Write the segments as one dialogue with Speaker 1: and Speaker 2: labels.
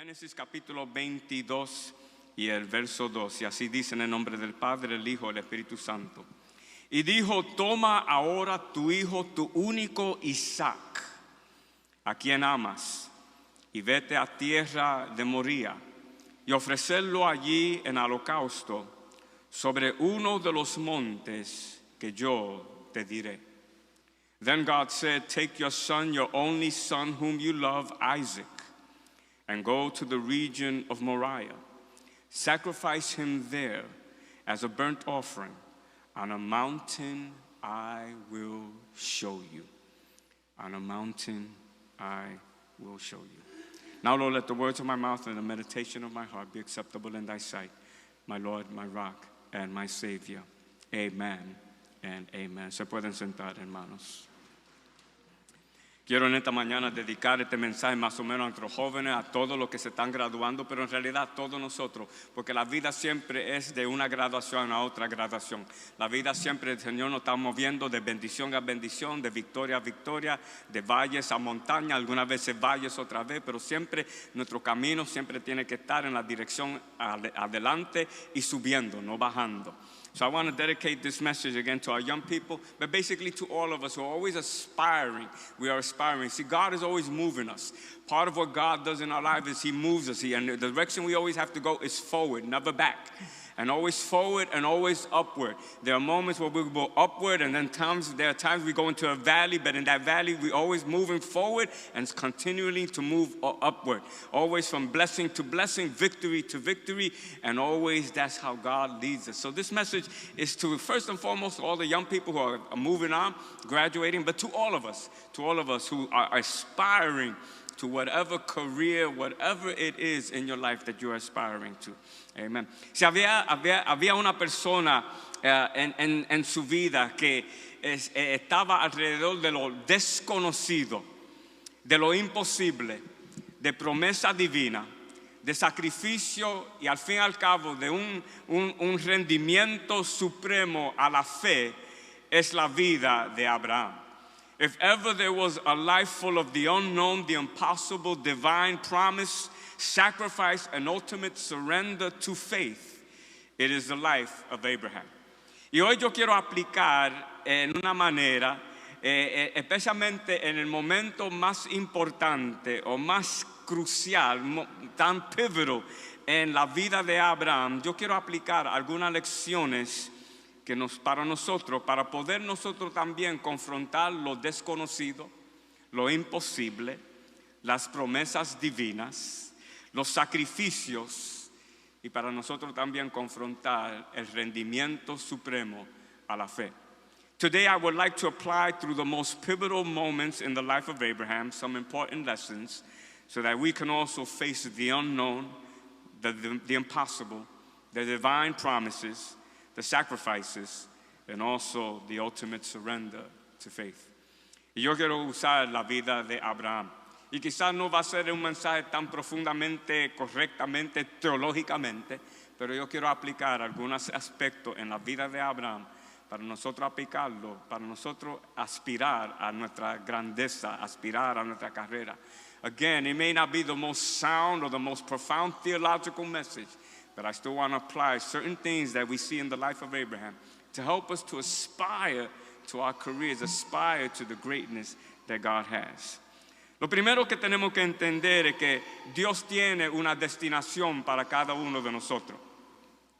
Speaker 1: Génesis capítulo 22 y el verso 2, y así dice en el nombre del Padre, el Hijo, el Espíritu Santo. Y dijo: toma ahora tu hijo, tu único Isaac, a quien amas, y vete a tierra de Moría, y ofrecerlo allí en holocausto sobre uno de los montes que yo te diré. Then God said, take your son, your only son, whom you love, Isaac, and go to the region of Moriah. Sacrifice him there as a burnt offering on a mountain I will show you. On a mountain I will show you. Now, Lord, let the words of my mouth and the meditation of my heart be acceptable in thy sight, my Lord, my rock, and my Savior. Amen and amen. Se pueden sentar, hermanos. Quiero en esta mañana dedicar este mensaje más o menos a nuestros jóvenes, a todos los que se están graduando, pero en realidad a todos nosotros, porque la vida siempre es de una graduación a otra graduación. La vida siempre el Señor nos está moviendo de bendición a bendición, de victoria a victoria, de valles a montaña, algunas veces valles otra vez, pero siempre nuestro camino siempre tiene que estar en la dirección adelante y subiendo, no bajando. So I want to dedicate this message again to our young people, but basically to all of us who are always aspiring. We are aspiring. See, God is always moving us. Part of what God does in our life is He moves us. And the direction we always have to go is forward, never back. And always forward and always upward. There are moments where we go upward, and then there are times we go into a valley, but in that valley we're always moving forward and continually to move upward. Always from blessing to blessing, victory to victory, and always that's how God leads us. So this message is to, first and foremost, all the young people who are moving on, graduating, but to all of us who are aspiring to whatever career, whatever it is in your life that you're aspiring to. Amen. Si había una persona en su vida que estaba alrededor de lo desconocido, de lo imposible, de promesa divina, de sacrificio y al fin y al cabo de un rendimiento supremo a la fe, es la vida de Abraham. If ever there was a life full of the unknown, the impossible, divine promise, sacrifice, and ultimate surrender to faith, it is the life of Abraham. Y hoy yo quiero aplicar en una manera, especialmente en el momento más importante o más crucial, tan pivotal en la vida de Abraham, yo quiero aplicar algunas lecciones para nosotros, para poder nosotros también confrontar lo desconocido, lo imposible, las promesas divinas, los sacrificios, y para nosotros también confrontar el rendimiento supremo a la fe. Today I would like to apply through the most pivotal moments in the life of Abraham some important lessons so that we can also face the unknown, the impossible, the divine promises, the sacrifices, and also the ultimate surrender to faith. Y yo quiero usar la vida de Abraham. Y quizás no va a ser un mensaje tan profundamente, correctamente, teológicamente, pero yo quiero aplicar algunos aspectos en la vida de Abraham para nosotros aplicarlo, para nosotros aspirar a nuestra grandeza, aspirar a nuestra carrera. Again, it may not be the most sound or the most profound theological message, but I still want to apply certain things that we see in the life of Abraham to help us to aspire to our careers, aspire to the greatness that God has. Lo primero que tenemos que entender es que Dios tiene una destinación para cada uno de nosotros.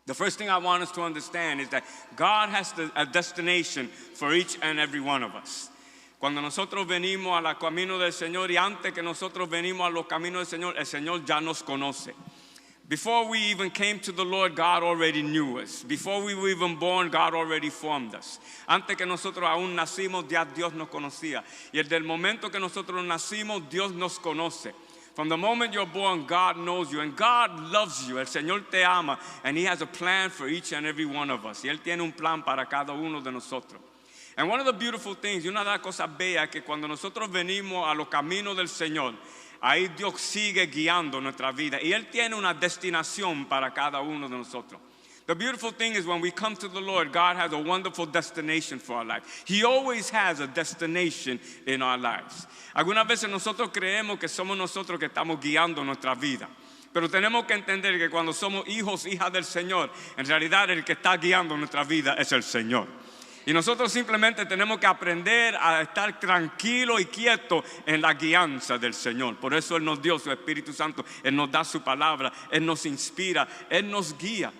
Speaker 1: The first thing I want us to understand is that God has a destination for each and every one of us. Cuando nosotros venimos a los caminos del Señor y antes que nosotros venimos a los caminos del Señor, el Señor ya nos conoce. Before we even came to the Lord, God already knew us. Before we were even born, God already formed us. Antes que nosotros aún nacimos, ya Dios nos conocía. Y desde el momento que nosotros nacimos, Dios nos conoce. From the moment you're born, God knows you, and God loves you. El Señor te ama, and He has a plan for each and every one of us. Y Él tiene un plan para cada uno de nosotros. And one of the beautiful things, y una de las cosas bellas, que cuando nosotros venimos a los caminos del Señor, ahí Dios sigue guiando nuestra vida. Y Él tiene una destinación para cada uno de nosotros. The beautiful thing is when we come to the Lord, God has a wonderful destination for our life. He always has a destination in our lives. Algunas veces nosotros creemos que somos nosotros que estamos guiando nuestra vida. Pero tenemos que entender que cuando somos hijos, hijas del Señor, en realidad el que está guiando nuestra vida es el Señor. Y nosotros simplemente tenemos que aprender a estar tranquilos y quietos en la guianza del Señor. Por eso Él nos dio su Espíritu Santo, Él nos da su palabra, Él nos inspira, Él nos guía.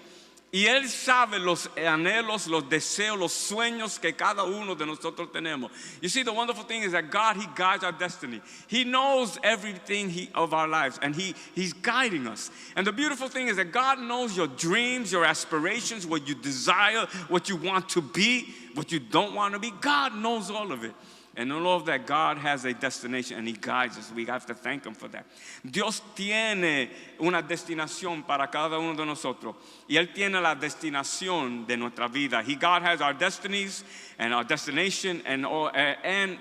Speaker 1: Y Él sabe los anhelos, los deseos, los sueños que cada uno de nosotros tenemos. You see, the wonderful thing is that God, He guides our destiny. He knows everything of our lives, and He's guiding us. And the beautiful thing is that God knows your dreams, your aspirations, what you desire, what you want to be, what you don't want to be. God knows all of it. And all of that, God has a destination and He guides us. We have to thank Him for that. Dios tiene una destinación para cada uno de nosotros. Y Él tiene la destinación de nuestra vida. God has our destinies and our destination, and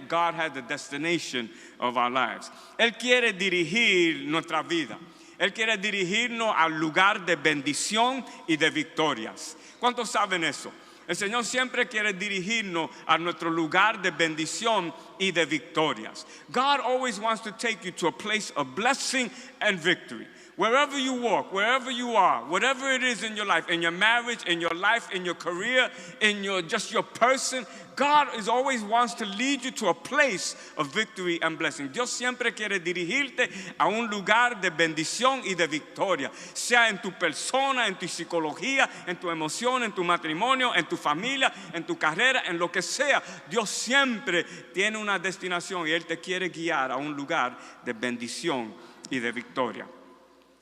Speaker 1: God has the destination of our lives. Él quiere dirigir nuestra vida. Él quiere dirigirnos al lugar de bendición y de victorias. ¿Cuántos saben eso? El Señor siempre quiere dirigirnos a nuestro lugar de bendición y de victorias. God always wants to take you to a place of blessing and victory. Wherever you walk, wherever you are, whatever it is in your life, in your marriage, in your life, in your career, in your person, God always wants to lead you to a place of victory and blessing. Dios siempre quiere dirigirte a un lugar de bendición y de victoria, sea en tu persona, en tu psicología, en tu emoción, en tu matrimonio, en tu familia, en tu carrera, en lo que sea. Dios siempre tiene una destinación y Él te quiere guiar a un lugar de bendición y de victoria.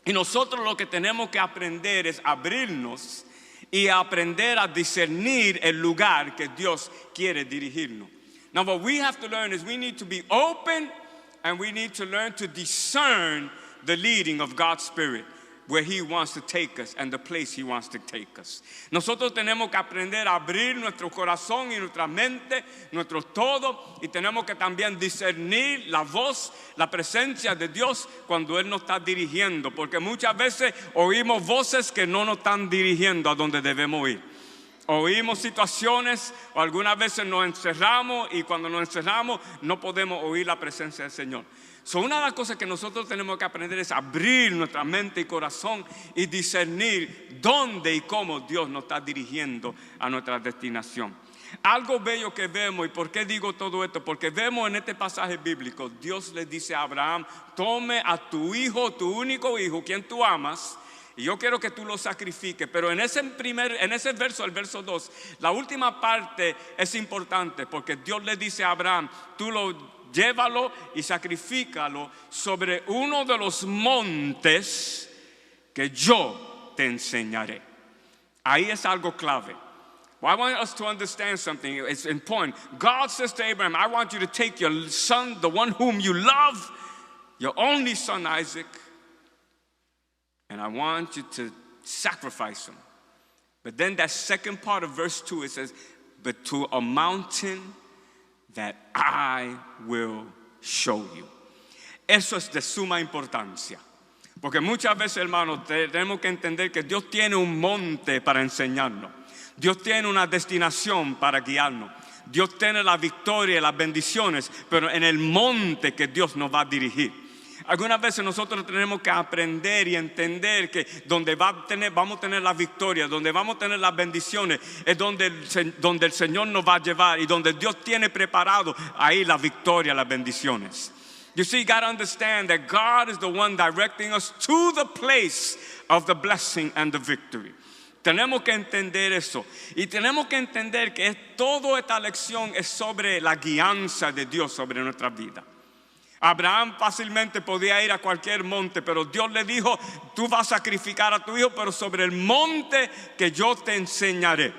Speaker 1: Y nosotros lo que tenemos que aprender es abrirnos y aprender a discernir el lugar que Dios quiere dirigirnos. Now what we have to learn is we need to be open and we need to learn to discern the leading of God's Spirit, where He wants to take us and the place He wants to take us. Nosotros tenemos que aprender a abrir nuestro corazón y nuestra mente, nuestro todo, y tenemos que también discernir la voz, la presencia de Dios cuando Él nos está dirigiendo, porque muchas veces oímos voces que no nos están dirigiendo a donde debemos ir. Oímos situaciones o algunas veces nos encerramos y cuando nos encerramos no podemos oír la presencia del Señor. Una de las cosas que nosotros tenemos que aprender es abrir nuestra mente y corazón y discernir dónde y cómo Dios nos está dirigiendo a nuestra destinación. Algo bello que vemos, y por qué digo todo esto, porque vemos en este pasaje bíblico, Dios le dice a Abraham: tome a tu hijo, tu único hijo, quien tú amas, y yo quiero que tú lo sacrifiques. Pero en ese verso, el verso 2, la última parte es importante, porque Dios le dice a Abraham: llévalo y sacrifícalo sobre uno de los montes que yo te enseñaré. Ahí es algo clave. Well, I want us to understand something. It's important. God says to Abraham, I want you to take your son, the one whom you love, your only son Isaac, and I want you to sacrifice him. But then that second part of verse 2, it says, but to a mountain that I will show you. Eso es de suma importancia. Porque muchas veces, hermanos, tenemos que entender que Dios tiene un monte para enseñarnos. Dios tiene una destinación para guiarnos. Dios tiene la victoria y las bendiciones, pero en el monte que Dios nos va a dirigir. Algunas veces nosotros tenemos que aprender y entender que donde vamos a tener la victoria, donde vamos a tener las bendiciones, es donde el Señor nos va a llevar, y donde Dios tiene preparado ahí la victoria, las bendiciones. You see, you got to understand that God is the one directing us to the place of the blessing and the victory. Tenemos que entender eso, y tenemos que entender que toda esta lección es sobre la guianza de Dios sobre nuestra vida. Abraham fácilmente podía ir a cualquier monte, pero Dios le dijo: tú vas a sacrificar a tu hijo, pero sobre el monte que yo te enseñaré.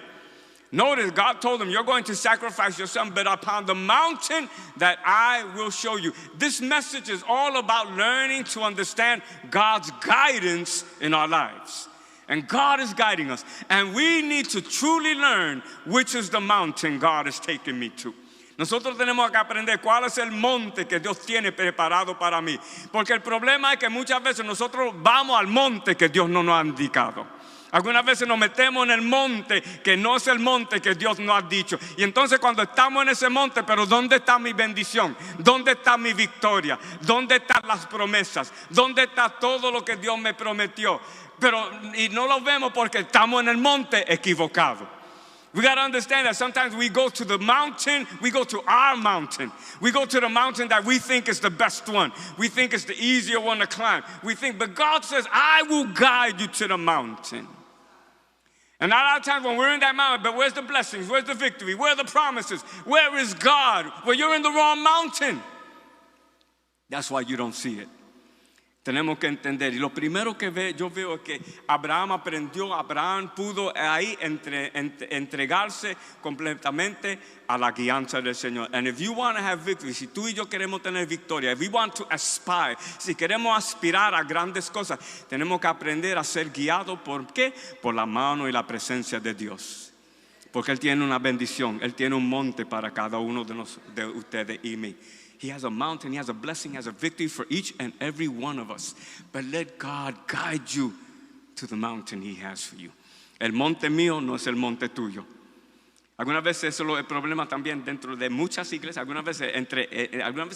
Speaker 1: Notice, God told him, you're going to sacrifice your son, but upon the mountain that I will show you. This message is all about learning to understand God's guidance in our lives. And God is guiding us. And we need to truly learn which is the mountain God is taking me to. Nosotros tenemos que aprender cuál es el monte que Dios tiene preparado para mí. Porque el problema es que muchas veces nosotros vamos al monte que Dios no nos ha indicado. Algunas veces nos metemos en el monte que no es el monte que Dios nos ha dicho. Y entonces cuando estamos en ese monte, pero ¿dónde está mi bendición? ¿Dónde está mi victoria? ¿Dónde están las promesas? ¿Dónde está todo lo que Dios me prometió? Y no lo vemos porque estamos en el monte equivocado. We got to understand that sometimes we go to the mountain, we go to our mountain. We go to the mountain that we think is the best one. We think it's the easier one to climb. But God says, I will guide you to the mountain. And a lot of times when we're in that mountain, but where's the blessings? Where's the victory? Where are the promises? Where is God? Well, you're in the wrong mountain. That's why you don't see it. Tenemos que entender. Y lo primero que yo veo es que Abraham pudo ahí entregarse completamente a la guianza del Señor. And if you want to have victory, si tú y yo queremos tener victoria, if we want to aspire, si queremos aspirar a grandes cosas, tenemos que aprender a ser guiados. ¿Por qué? Por la mano y la presencia de Dios. Porque Él tiene una bendición, Él tiene un monte para cada uno de ustedes y mí. He has a mountain, He has a blessing, He has a victory for each and every one of us. But let God guide you to the mountain He has for you. El monte mío no es el monte tuyo. Algunas veces eso es el problema también dentro de muchas iglesias. Algunas veces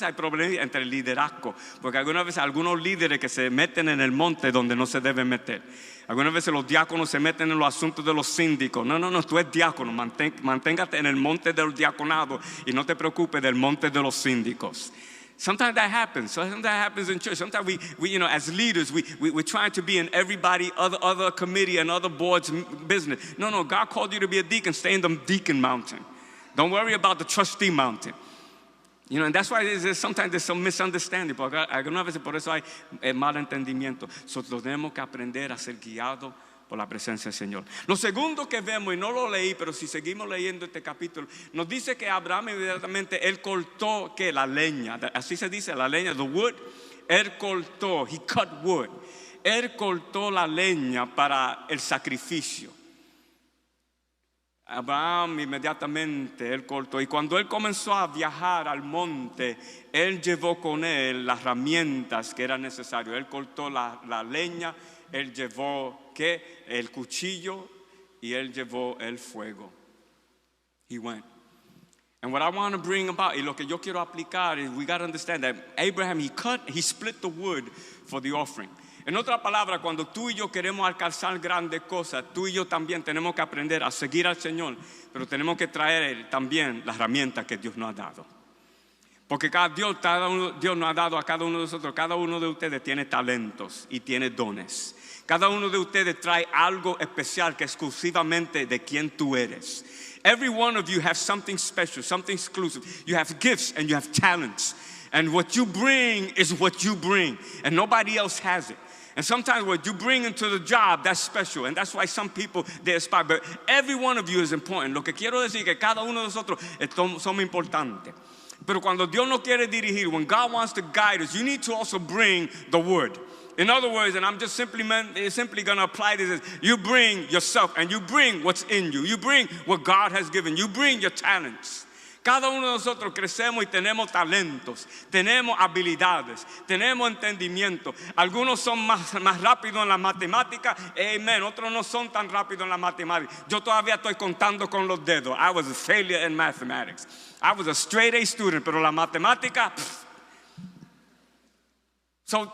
Speaker 1: hay problemas entre el liderazgo. Porque algunas veces algunos líderes que se meten en el monte donde no se deben meter. Algunas veces los diáconos se meten en los asuntos de los síndicos. No, tú eres diácono, manténgate en el monte del diaconado y no te preocupes del monte de los síndicos. Sometimes that happens. Sometimes that happens in church. Sometimes we as leaders, we're trying to be in everybody, other committee and other boards' business. No, God called you to be a deacon. Stay in the deacon mountain. Don't worry about the trustee mountain. And that's why sometimes there's some misunderstanding. Porque algunas veces por eso hay mal entendimiento. Nosotros tenemos que aprender a ser guiados por la presencia del Señor. Lo segundo que vemos, y no lo leí, pero si seguimos leyendo este capítulo, nos dice que Abraham inmediatamente, él cortó, ¿qué? La leña, así se dice, la leña, the wood. Él cortó, he cut wood. Él cortó la leña para el sacrificio. Abraham inmediatamente, él cortó. Y cuando él comenzó a viajar al monte, él llevó con él las herramientas que eran necesarias. Él cortó la leña, él llevó, ¿qué? El cuchillo y él llevó el fuego. He went. And what I want to bring about, y lo que yo quiero aplicar, is we got to understand that Abraham, he split the wood for the offering. En otra palabra, cuando tú y yo queremos alcanzar grandes cosas, tú y yo también tenemos que aprender a seguir al Señor, pero tenemos que traer también las herramientas que Dios nos ha dado. Porque Dios nos ha dado a cada uno de nosotros, cada uno de ustedes tiene talentos y tiene dones. Cada uno de ustedes trae algo especial que exclusivamente de quien tú eres. Every one of you has something special, something exclusive. You have gifts and you have talents. And what you bring is what you bring. And nobody else has it. And sometimes what you bring into the job, that's special. And that's why some people, they aspire. But every one of you is important. Lo que quiero decir es que cada uno de nosotros somos importantes. Pero cuando Dios nos quiere dirigir, when God wants to guide us, you need to also bring the word. In other words, and I'm just simply going to apply this, is you bring yourself and you bring what's in you. You bring what God has given. You bring your talents. Cada uno de nosotros crecemos y tenemos talentos, tenemos habilidades, tenemos entendimiento. Algunos son más rápidos en la matemática, amen. Otros no son tan rápidos en la matemática. Yo todavía estoy contando con los dedos. I was a failure in mathematics. I was a straight A student, pero la matemática, So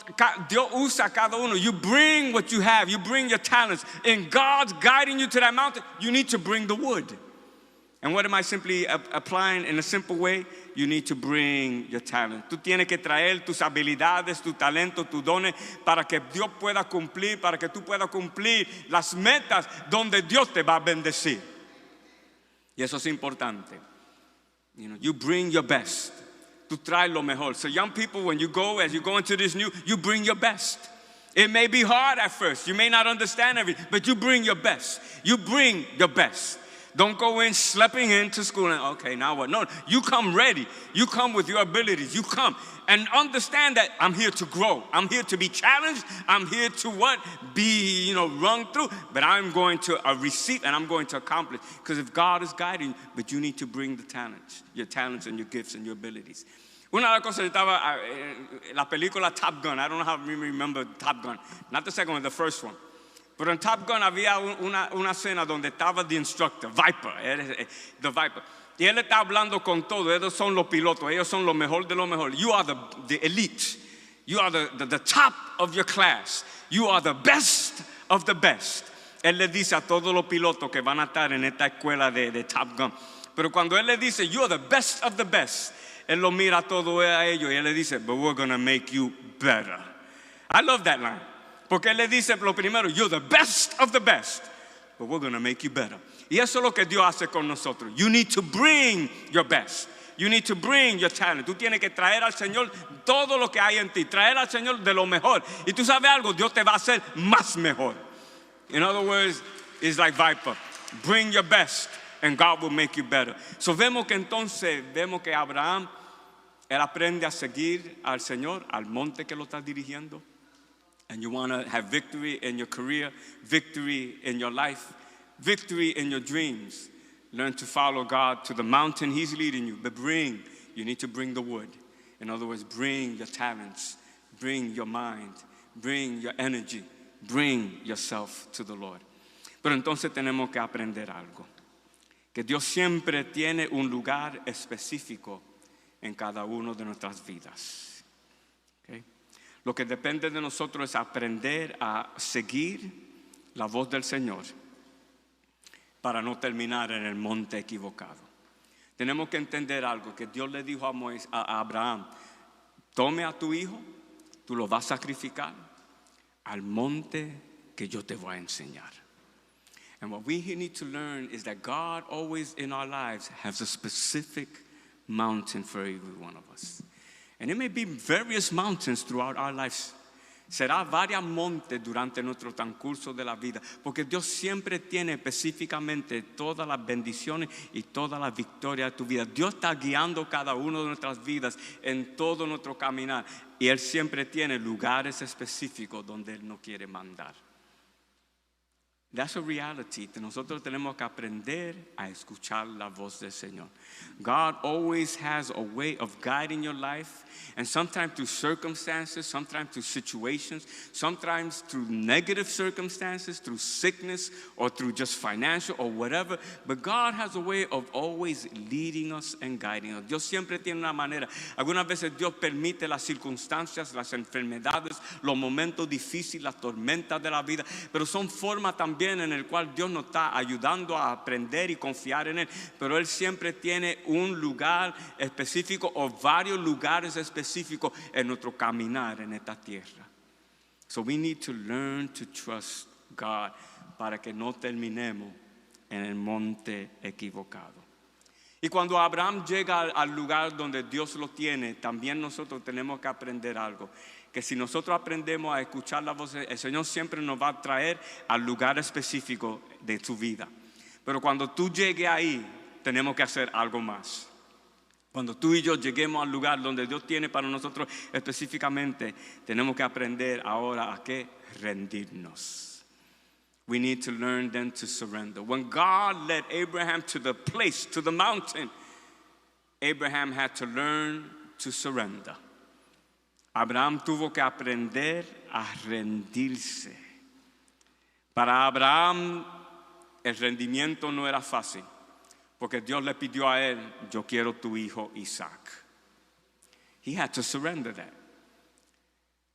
Speaker 1: Dios usa cada uno. You bring what you have. You bring your talents. And God's guiding you to that mountain. You need to bring the wood. And what am I simply applying in a simple way? You need to bring your talent. Tú tienes que traer tus habilidades, tu talento, tus dones para que Dios pueda cumplir, para que tú puedas cumplir las metas donde Dios te va a bendecir. Y eso es importante. You bring your best. Tú traes lo mejor. So young people, as you go into this new, you bring your best. It may be hard at first. You may not understand everything, but you bring your best. You bring your best. Don't go in schlepping into school and, okay, now what? No, you come ready. You come with your abilities. You come and understand that I'm here to grow. I'm here to be challenged. I'm here to what? Be, run through. But I'm going to receive and I'm going to accomplish. Because if God is guiding you, but you need to bring the talents, your talents and your gifts and your abilities. Una de las cosas estaba la película Top Gun. I don't know how you remember Top Gun. Not the second one, the first one. Pero en Top Gun había una escena donde estaba the instructor, Viper, the Viper. Y él está hablando con todo. Ellos son los pilotos. Ellos son lo mejor de lo mejor. You are the elite. You are the top of your class. You are the best of the best. Él le dice a todos los pilotos que van a estar en esta escuela de Top Gun. Pero cuando él le dice, you are the best of the best, él lo mira a todos a ellos y él le dice, but we're going to make you better. I love that line. Porque él le dice lo primero, you're the best of the best, but we're going to make you better. Y eso es lo que Dios hace con nosotros. You need to bring your best. You need to bring your talent. Tú tienes que traer al Señor todo lo que hay en ti. Traer al Señor de lo mejor. Y tú sabes algo, Dios te va a hacer más mejor. In other words, it's like Viper. Bring your best and God will make you better. So vemos que Abraham, él aprende a seguir al Señor, al monte que lo está dirigiendo. And you want to have victory in your career, victory in your life, victory in your dreams. Learn to follow God to the mountain He's leading you. But you need to bring the wood. In other words, bring your talents, bring your mind, bring your energy, bring yourself to the Lord. Pero entonces tenemos que aprender algo. Que Dios siempre tiene un lugar específico en cada una de nuestras vidas. Okay? Lo que depende de nosotros es aprender a seguir la voz del Señor para no terminar en el monte equivocado. Tenemos que entender algo, que Dios le dijo a Abraham, tome a tu hijo, tú lo vas a sacrificar al monte que yo te voy a enseñar. And what we need to learn is that God always in our lives has a specific mountain for every one of us. And it may be various mountains throughout our lives. Será varios montes durante nuestro transcurso de la vida, porque Dios siempre tiene específicamente todas las bendiciones y todas las victorias de tu vida. Dios está guiando cada una de nuestras vidas en todo nuestro caminar y Él siempre tiene lugares específicos donde Él nos quiere mandar. That's a reality. Nosotros tenemos que aprender a escuchar la voz del Señor. God always has a way of guiding your life, and sometimes through circumstances, sometimes through situations, sometimes through negative circumstances, through sickness, or through just financial or whatever. But God has a way of always leading us and guiding us. Dios siempre tiene una manera. Algunas veces Dios permite las circunstancias, las enfermedades, los momentos difíciles, las tormentas de la vida, pero son formas también en el cual Dios nos está ayudando a aprender y confiar en Él. Pero Él siempre tiene un lugar específico o varios lugares específicos en nuestro caminar en esta tierra. So we need to learn to trust God para que no terminemos en el monte equivocado. Y cuando Abraham llega al lugar donde Dios lo tiene, también nosotros tenemos que aprender algo. Que si nosotros aprendemos a escuchar la voz, el Señor siempre nos va a traer al lugar específico de tu vida. Pero cuando tú llegues ahí, tenemos que hacer algo más. Cuando tú y yo lleguemos al lugar donde Dios tiene para nosotros específicamente, tenemos que aprender ahora a qué rendirnos. We need to learn then to surrender. When God led Abraham to the place, to the mountain, Abraham had to learn to surrender. Abraham tuvo que aprender a rendirse. Para Abraham el rendimiento no era fácil, porque Dios le pidió a él, yo quiero tu hijo Isaac. He had to surrender that.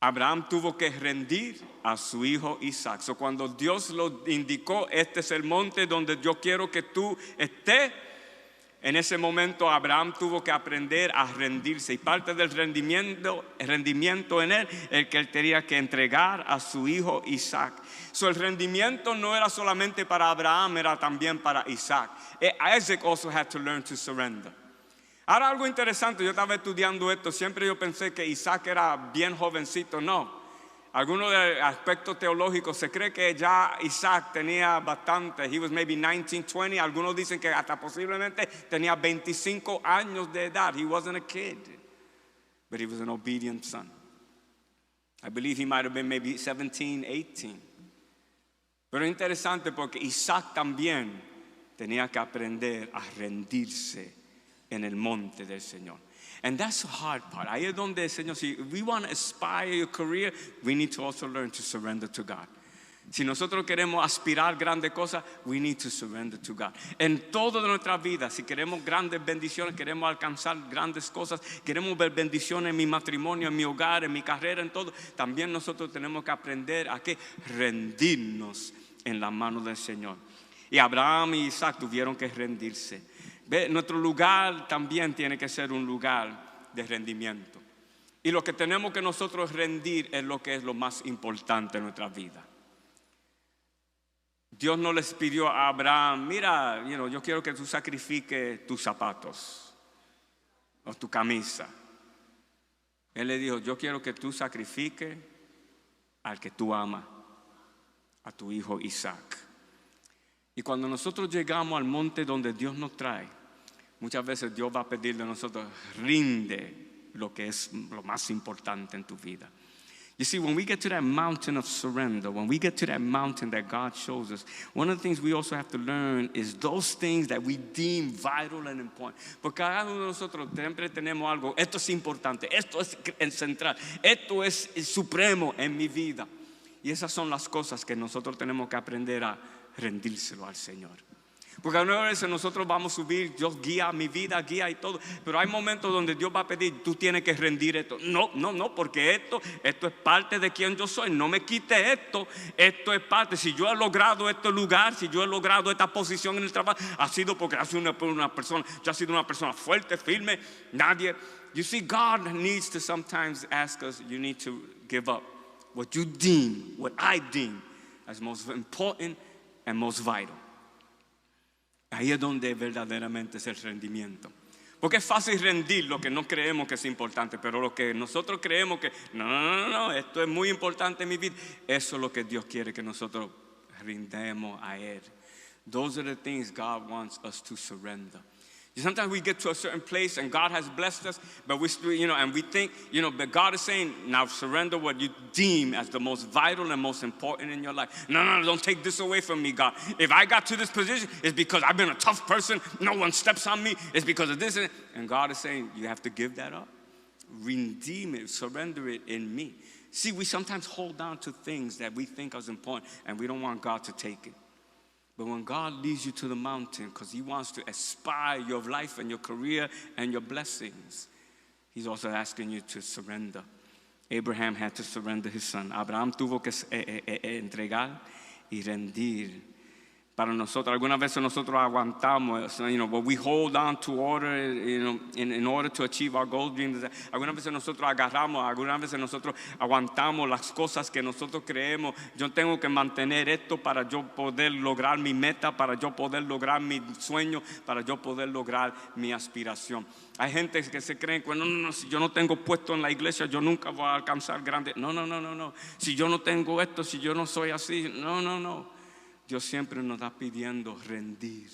Speaker 1: Abraham tuvo que rendir a su hijo Isaac. So cuando Dios lo indicó, este es el monte donde yo quiero que tú estés, en ese momento Abraham tuvo que aprender a rendirse. Y parte del rendimiento en él, el que él tenía que entregar a su hijo Isaac. So el rendimiento no era solamente para Abraham, era también para Isaac. Isaac also had to learn to surrender. Ahora algo interesante, yo estaba estudiando esto, siempre yo pensé que Isaac era bien jovencito, no. Algunos aspectos teológicos, se cree que ya Isaac tenía bastante, he was maybe 19, 20, algunos dicen que hasta posiblemente tenía 25 años de edad. He wasn't a kid, but he was an obedient son. I believe he might have been maybe 17, 18. Pero es interesante porque Isaac también tenía que aprender a rendirse en el monte del Señor. And that's the hard part. Ahí es donde el Señor, si we want to aspire your career, we need to also learn to surrender to God. Si nosotros queremos aspirar grandes cosas, we need to surrender to God. En toda nuestra vida, si queremos grandes bendiciones, queremos alcanzar grandes cosas, queremos ver bendiciones en mi matrimonio, en mi hogar, en mi carrera, en todo, también nosotros tenemos que aprender a que rendirnos en la mano del Señor. Y Abraham y Isaac tuvieron que rendirse. Nuestro lugar también tiene que ser un lugar de rendimiento. Y lo que tenemos que nosotros rendir es lo que es lo más importante en nuestra vida. Dios no les pidió a Abraham, mira, yo quiero que tú sacrifiques tus zapatos o tu camisa. Él le dijo, yo quiero que tú sacrifiques al que tú amas, a tu hijo Isaac. Y cuando nosotros llegamos al monte donde Dios nos trae, muchas veces Dios va a pedir de nosotros, rinde lo que es lo más importante en tu vida. You see, when we get to that mountain of surrender, when we get to that mountain that God shows us, one of the things we also have to learn is those things that we deem vital and important. Porque cada uno de nosotros siempre tenemos algo, esto es importante, esto es central, esto es supremo en mi vida. Y esas son las cosas que nosotros tenemos que aprender a rendírselo al Señor. Porque a veces nosotros vamos a subir, Dios guía mi vida, guía y todo, pero hay momentos donde Dios va a pedir, tú tienes que rendir esto. No, porque esto es parte de quien yo soy, no me quite esto es parte. Si yo he logrado este lugar, si yo he logrado esta posición en el trabajo, ha sido porque ha sido una persona, yo he sido una persona fuerte, firme, nadie. You see, God needs to sometimes ask us, you need to give up what you deem, what I deem as most important and most vital. Ahí es donde verdaderamente es el rendimiento. Porque es fácil rendir lo que no creemos que es importante, pero lo que nosotros creemos que no, esto es muy importante en mi vida, eso es lo que Dios quiere que nosotros rindemos a Él. Those are the things God wants us to surrender. Sometimes we get to a certain place and God has blessed us, but we still, and we think, but God is saying, now surrender what you deem as the most vital and most important in your life. No, don't take this away from me, God. If I got to this position, it's because I've been a tough person. No one steps on me. It's because of this. And God is saying, you have to give that up. Redeem it, surrender it in me. See, we sometimes hold on to things that we think are important, and we don't want God to take it. But when God leads you to the mountain, because He wants to aspire your life and your career and your blessings, He's also asking you to surrender. Abraham had to surrender his son. Abraham tuvo que entregar y rendir. Para nosotros, algunas veces nosotros aguantamos, but we hold on to order, in order to achieve our goals, dreams. Algunas veces nosotros agarramos, algunas veces nosotros aguantamos las cosas que nosotros creemos. Yo tengo que mantener esto para yo poder lograr mi meta, para yo poder lograr mi sueño, para yo poder lograr mi aspiración. Hay gente que se creen que no, si yo no tengo puesto en la iglesia, yo nunca voy a alcanzar grande. No. Si yo no tengo esto, si yo no soy así, no. Dios siempre nos está pidiendo rendir.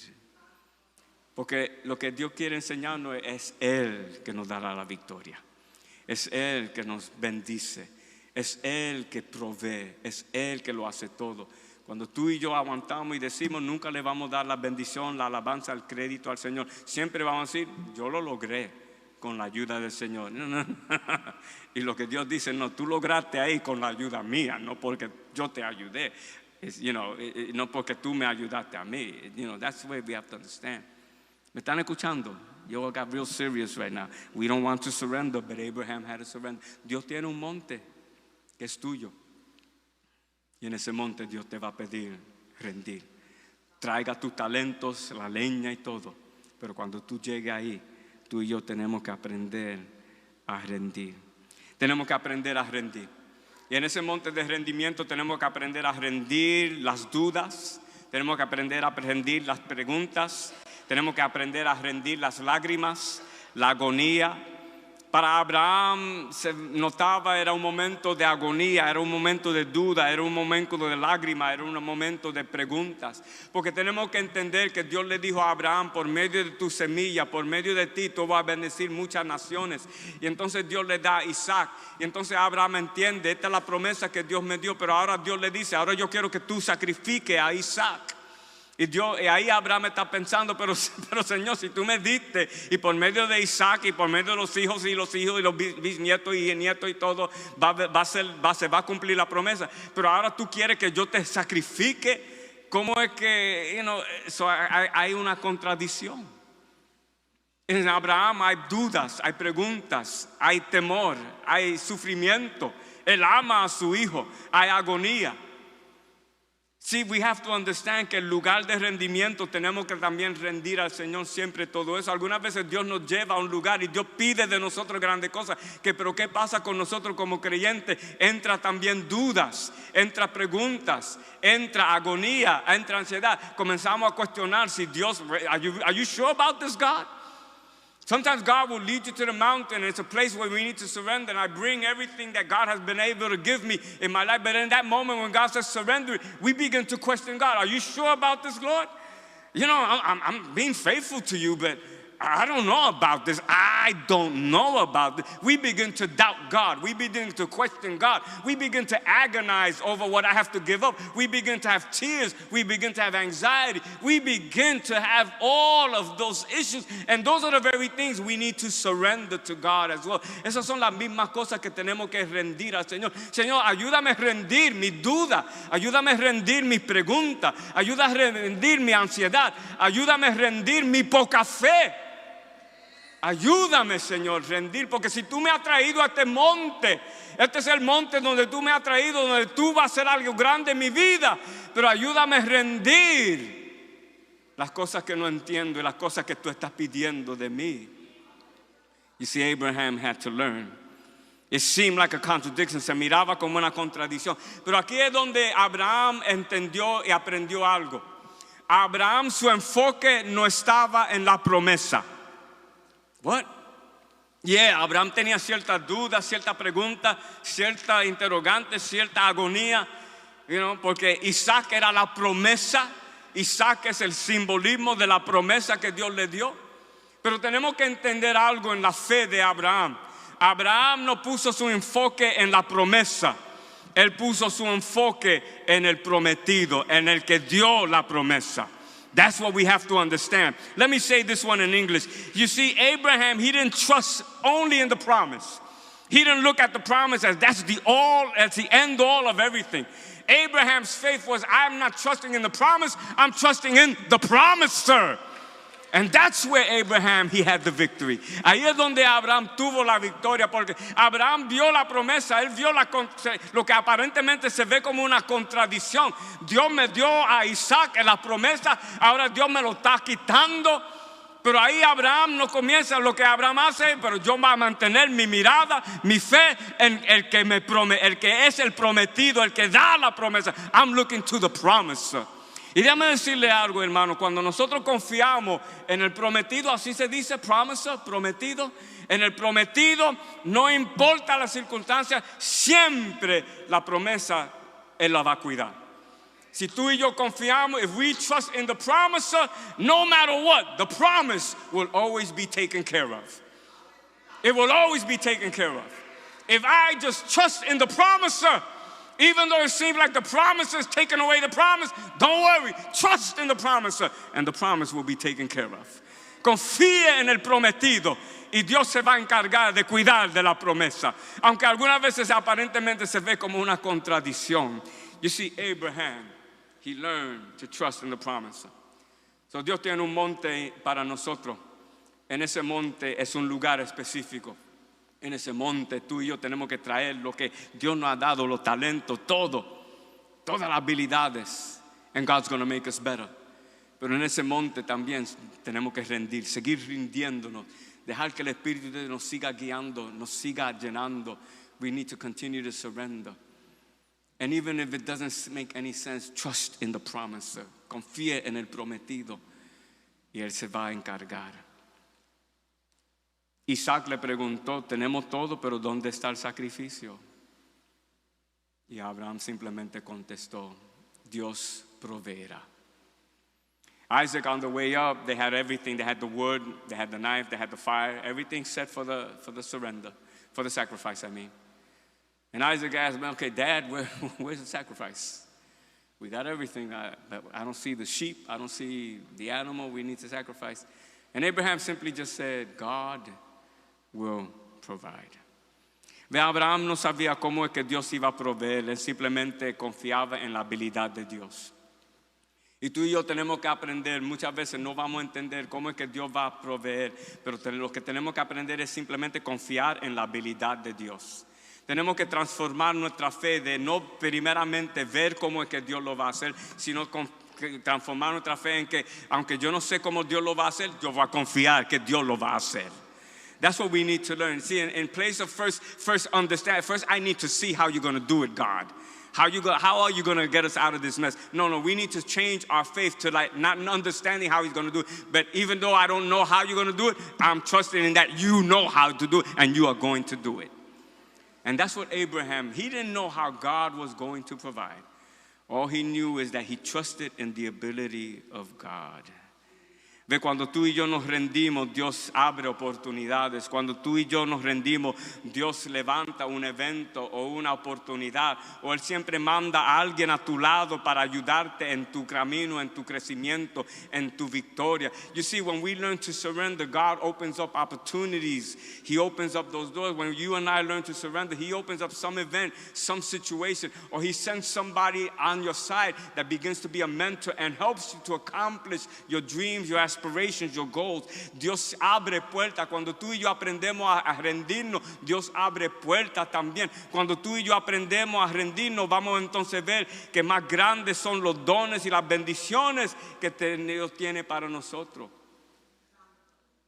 Speaker 1: Porque lo que Dios quiere enseñarnos es Él que nos dará la victoria. Es Él que nos bendice. Es Él que provee. Es Él que lo hace todo. Cuando tú y yo aguantamos y decimos, nunca le vamos a dar la bendición, la alabanza, el crédito al Señor. Siempre vamos a decir, yo lo logré con la ayuda del Señor. No. Y lo que Dios dice, no, tú lograste ahí con la ayuda mía, no porque yo te ayudé. No porque tú me ayudaste a mí. That's the way we have to understand. ¿Me están escuchando? Yo got real serious right now. We don't want to surrender, but Abraham had to surrender. Dios tiene un monte que es tuyo. Y en ese monte Dios te va a pedir rendir. Traiga tus talentos, la leña y todo. Pero cuando tú llegues ahí, tú y yo tenemos que aprender a rendir. Tenemos que aprender a rendir. Y en ese monte de rendimiento tenemos que aprender a rendir las dudas, tenemos que aprender a rendir las preguntas, tenemos que aprender a rendir las lágrimas, la agonía. Para Abraham se notaba, era un momento de agonía, era un momento de duda, era un momento de lágrima, era un momento de preguntas. Porque tenemos que entender que Dios le dijo a Abraham, por medio de tu semilla, por medio de ti, tú vas a bendecir muchas naciones. Y entonces Dios le da a Isaac. Y entonces Abraham entiende, esta es la promesa que Dios me dio, pero ahora Dios le dice, ahora yo quiero que tú sacrifiques a Isaac. Y ahí Abraham está pensando, pero Señor, si tú me diste, y por medio de Isaac, y por medio de los hijos, y los bisnietos y nietos y todo, se va a cumplir la promesa. Pero ahora tú quieres que yo te sacrifique. ¿Cómo es que, hay una contradicción? En Abraham hay dudas, hay preguntas, hay temor, hay sufrimiento. Él ama a su hijo, hay agonía. See, we have to understand que el lugar de rendimiento tenemos que también rendir al Señor siempre todo eso. Algunas veces Dios nos lleva a un lugar y Dios pide de nosotros grandes cosas. Pero ¿qué pasa con nosotros como creyentes? Entra también dudas, entra preguntas, entra agonía, entra ansiedad. Comenzamos a cuestionar si Dios, are you sure about this, God? Sometimes God will lead you to the mountain. It's a place where we need to surrender. And I bring everything that God has been able to give me in my life. But in that moment when God says surrender, we begin to question God. Are you sure about this, Lord? I'm being faithful to you, but I don't know about this. I don't know about this. We begin to doubt God. We begin to question God. We begin to agonize over what I have to give up. We begin to have tears. We begin to have anxiety. We begin to have all of those issues. And those are the very things we need to surrender to God as well. Esas son las mismas cosas que tenemos que rendir al Señor. Señor, ayúdame a rendir mi duda. Ayúdame a rendir mis preguntas. Ayúdame a rendir mi ansiedad. Ayúdame a rendir mi poca fe. Ayúdame, Señor, rendir, porque si tú me has traído a este monte, este es el monte donde tú me has traído, donde tú vas a hacer algo grande en mi vida, pero ayúdame a rendir las cosas que no entiendo y las cosas que tú estás pidiendo de mí. You see, Abraham had to learn. It seemed like a contradiction, se miraba como una contradicción, pero aquí es donde Abraham entendió y aprendió algo. Abraham, su enfoque no estaba en la promesa. What? Yeah, Abraham tenía ciertas dudas, ciertas preguntas, ciertas interrogantes, cierta agonía, porque Isaac era la promesa. Isaac es el simbolismo de la promesa que Dios le dio. Pero tenemos que entender algo en la fe de Abraham. Abraham no puso su enfoque en la promesa. Él puso su enfoque en el prometido, en el que dio la promesa. That's what we have to understand. Let me say this one in English. You see, Abraham, he didn't trust only in the promise. He didn't look at the promise as that's the end all of everything. Abraham's faith was, I'm not trusting in the promise, I'm trusting in the promiser. And that's where Abraham, he had the victory. Ahí es donde Abraham tuvo la victoria, porque Abraham vio la promesa, él vio lo que aparentemente se ve como una contradicción. Dios me dio a Isaac en la promesa, ahora Dios me lo está quitando. Pero ahí Abraham no comienza lo que Abraham hace, pero yo voy a mantener mi mirada, mi fe en el que es el prometido, el que da la promesa. I'm looking to the promiser. Y déjame decirle algo, hermano, cuando nosotros confiamos en el prometido, así se dice, promiser, prometido, en el prometido, no importa las circunstancias, siempre la promesa Él la va a cuidar. Si tú y yo confiamos, if we trust in the promiser, no matter what, the promise will always be taken care of. It will always be taken care of. If I just trust in the promiser, even though it seems like the promise is taking away the promise, don't worry. Trust in the promiser, and the promise will be taken care of. Confíe en el prometido y Dios se va a encargar de cuidar de la promesa. Aunque algunas veces aparentemente se ve como una contradicción. You see, Abraham, he learned to trust in the promiser. So Dios tiene un monte para nosotros. En ese monte es un lugar específico. En ese monte tú y yo tenemos que traer lo que Dios nos ha dado, los talentos, todas las habilidades. And God's going to make us better. Pero en ese monte también tenemos que rendir, seguir rindiéndonos, dejar que el Espíritu de Dios nos siga guiando, nos siga llenando. We need to continue to surrender. And even if it doesn't make any sense, trust in the promiser. Confíe en el prometido y Él se va a encargar. Isaac le preguntó, tenemos todo, pero ¿dónde está el sacrificio? Y Abraham simplemente contestó, Dios proveerá. Isaac, on the way up, they had everything. They had the wood, they had the knife, they had the fire, everything set for the surrender, for the sacrifice, I mean. And Isaac asked me, okay, Dad, where's the sacrifice? We got everything, but I don't see the sheep. I don't see the animal we need to sacrifice. And Abraham simply just said, God will provide. Ve, Abraham no sabía cómo es que Dios iba a proveer. Él simplemente confiaba en la habilidad de Dios. Y tú y yo tenemos que aprender, muchas veces no vamos a entender cómo es que Dios va a proveer, pero lo que tenemos que aprender es simplemente confiar en la habilidad de Dios. Tenemos que transformar nuestra fe de no primeramente ver cómo es que Dios lo va a hacer, sino transformar nuestra fe en que aunque yo no sé cómo Dios lo va a hacer, yo voy a confiar que Dios lo va a hacer. That's what we need to learn. See, in place of first understand, first I need to see how you're going to do it, God. How are you going to get us out of this mess? No, we need to change our faith to like not understanding how he's going to do it. But even though I don't know how you're going to do it, I'm trusting in that you know how to do it and you are going to do it. And that's what Abraham, he didn't know how God was going to provide. All he knew is that he trusted in the ability of God. Ve, cuando tú y yo nos rendimos, Dios abre oportunidades. Cuando tú y yo nos rendimos, Dios levanta un evento o una oportunidad. O Él siempre manda a alguien a tu lado para ayudarte en tu camino, en tu crecimiento, en tu victoria. You see, when we learn to surrender, God opens up opportunities. He opens up those doors. When you and I learn to surrender, He opens up some event, some situation, or He sends somebody on your side that begins to be a mentor and helps you to accomplish your dreams, your aspirations, your goals. Dios abre puertas. Cuando tú y yo aprendemos a rendirnos, Dios abre puertas también. Cuando tú y yo aprendemos a rendirnos, vamos entonces a ver que más grandes son los dones y las bendiciones que Dios tiene para nosotros.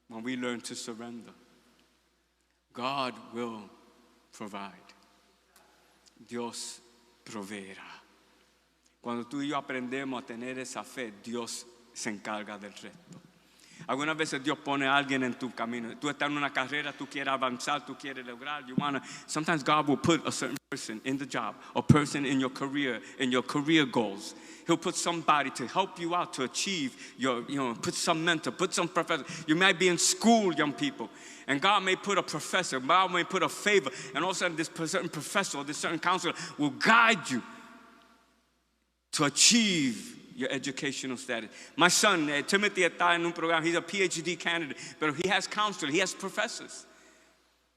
Speaker 1: When we learn to surrender, God will provide. Dios proveerá. Cuando tú y yo aprendemos a tener esa fe, Dios se encarga del resto. Algunas veces Dios pone a alguien en tu camino. Tú estás en una carrera, tú quieres avanzar, tú quieres lograr. Sometimes God will put a certain person in the job, a person in your career goals. He'll put somebody to help you out to achieve put some mentor, put some professor. You might be in school, young people, and God may put a professor, God may put a favor, and all of a sudden this certain professor or this certain counselor will guide you to achieve your educational status. My son, Timothy, está en un programa. He's a PhD candidate, but he has counselors, he has professors.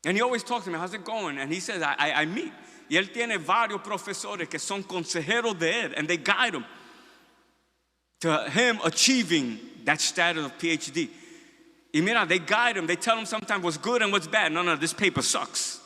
Speaker 1: And he always talks to me, how's it going? And he says, I meet. Y él tiene varios profesores que son consejeros de él, and they guide him to him achieving that status of PhD. Y mira, they guide him. They tell him sometimes what's good and what's bad. No, this paper sucks.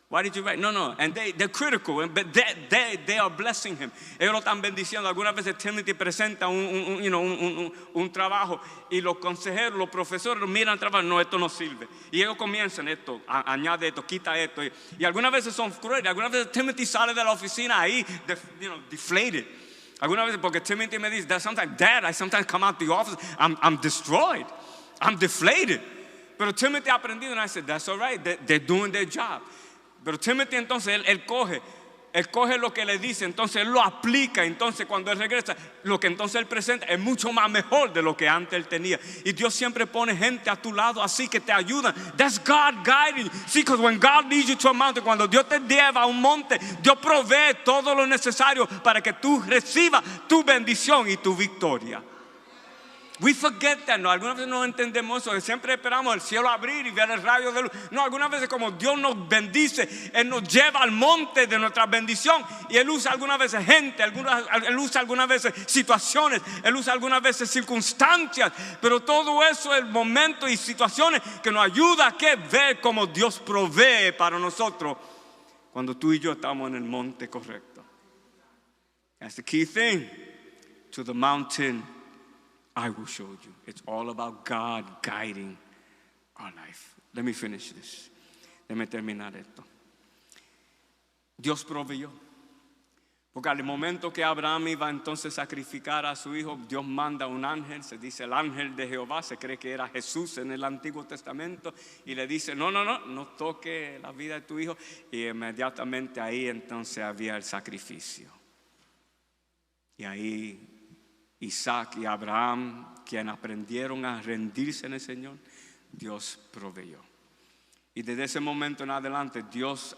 Speaker 1: Why did you write? No. And they're critical, but they are blessing him. Ellos lo están bendiciendo. Algunas veces Timothy presenta un trabajo y los consejeros, los profesores miran el trabajo. No, esto no sirve. Y ellos comienzan esto, añade esto, quita esto. Y algunas veces son crueles. Algunas veces Timothy sale de la oficina ahí, deflated. Algunas veces porque Timothy me dice, Dad, I sometimes come out the office, I'm destroyed. I'm deflated. Pero Timothy ha aprendido, and I said, that's all right. They're doing their job. Pero Timothy entonces él coge lo que le dice, entonces él lo aplica. Entonces cuando él regresa, lo que entonces él presenta es mucho más mejor de lo que antes él tenía. Y Dios siempre pone gente a tu lado así que te ayudan. That's God guiding you. See, because when God leads you to a mountain, cuando Dios te lleva a un monte, Dios provee todo lo necesario para que tú recibas tu bendición y tu victoria. We forget that. No, algunas veces no entendemos eso. Siempre esperamos el cielo abrir y ver el rayo de luz. No, algunas veces como Dios nos bendice, Él nos lleva al monte de nuestra bendición. Y Él usa algunas veces gente, Él usa algunas veces situaciones, Él usa algunas veces circunstancias. Pero todo eso es momentos y situaciones que nos ayuda a ver cómo Dios provee para nosotros cuando tú y yo estamos en el monte correcto. That's the key thing. To the mountain I will show you. It's all about God guiding our life. Let me finish this. Déjame terminar esto. Dios proveyó. Porque al momento que Abraham iba entonces a sacrificar a su hijo, Dios manda un ángel, se dice el ángel de Jehová, se cree que era Jesús en el Antiguo Testamento, y le dice, no toque la vida de tu hijo. Y inmediatamente ahí entonces había el sacrificio. Y ahí Isaac y Abraham, quien aprendieron a rendirse en el Señor, Dios proveyó. Y desde ese momento en adelante,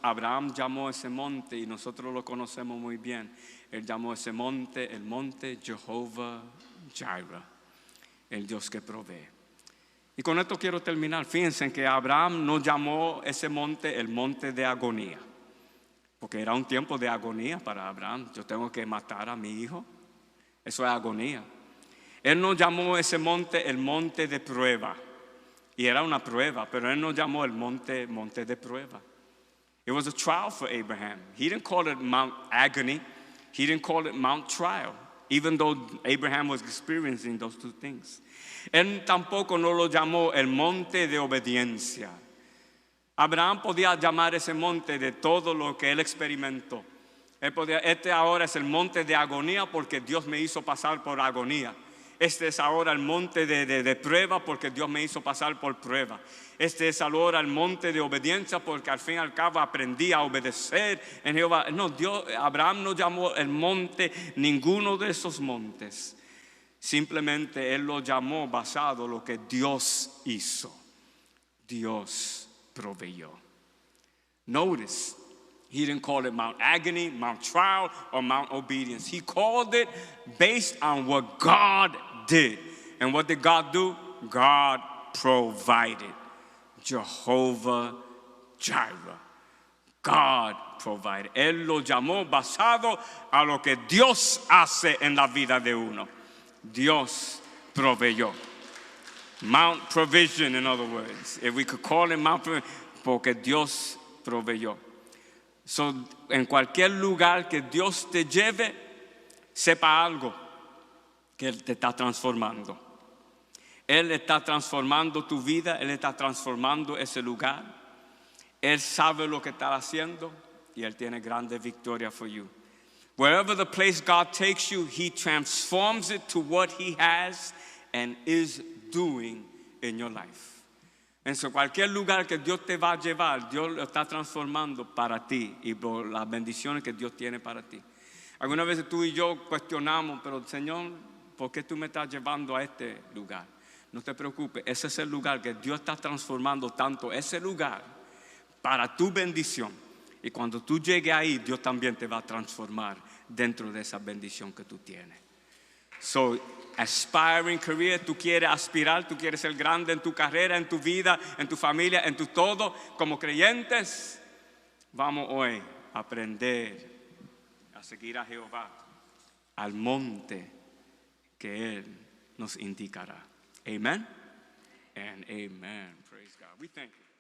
Speaker 1: Abraham llamó ese monte, y nosotros lo conocemos muy bien. Él llamó ese monte, el monte Jehová Jireh, el Dios que provee. Y con esto quiero terminar. Fíjense que Abraham no llamó ese monte el monte de agonía, porque era un tiempo de agonía para Abraham. Yo tengo que matar a mi hijo. Eso es agonía. Él no llamó ese monte el monte de prueba. Y era una prueba, pero él no llamó el monte de prueba. It was a trial for Abraham. He didn't call it Mount Agony. He didn't call it Mount Trial, even though Abraham was experiencing those two things. Él tampoco no lo llamó el monte de obediencia. Abraham podía llamar ese monte de todo lo que él experimentó. Este ahora es el monte de agonía porque Dios me hizo pasar por agonía. Este es ahora el monte de prueba porque Dios me hizo pasar por prueba. Este es ahora el monte de obediencia porque al fin y al cabo aprendí a obedecer en Jehová. No, Abraham no llamó el monte ninguno de esos montes. Simplemente él lo llamó basado en lo que Dios hizo. Dios proveyó. Notice, he didn't call it Mount Agony, Mount Trial, or Mount Obedience. He called it based on what God did. And what did God do? God provided. Jehovah Jireh. God provided. Él lo llamó basado a lo que Dios hace en la vida de uno. Dios proveyó. Mount Provision, in other words. If we could call it Mount Provision, porque Dios proveyó. So, en cualquier lugar que Dios te lleve, sepa algo, que Él te está transformando. Él está transformando tu vida, Él está transformando ese lugar. Él sabe lo que está haciendo y Él tiene grande victoria for you. Wherever the place God takes you, He transforms it to what He has and is doing in your life. En cualquier lugar que Dios te va a llevar, Dios lo está transformando para ti y por las bendiciones que Dios tiene para ti. Algunas veces tú y yo cuestionamos, pero Señor, ¿por qué tú me estás llevando a este lugar? No te preocupes, ese es el lugar que Dios está transformando tanto, ese lugar para tu bendición. Y cuando tú llegues ahí, Dios también te va a transformar dentro de esa bendición que tú tienes. So, aspiring career, tú quieres aspirar, tú quieres ser grande en tu carrera, en tu vida, en tu familia, en tu todo. Como creyentes, vamos hoy a aprender a seguir a Jehová al monte que Él nos indicará. Amen and amen. Praise God. We thank you.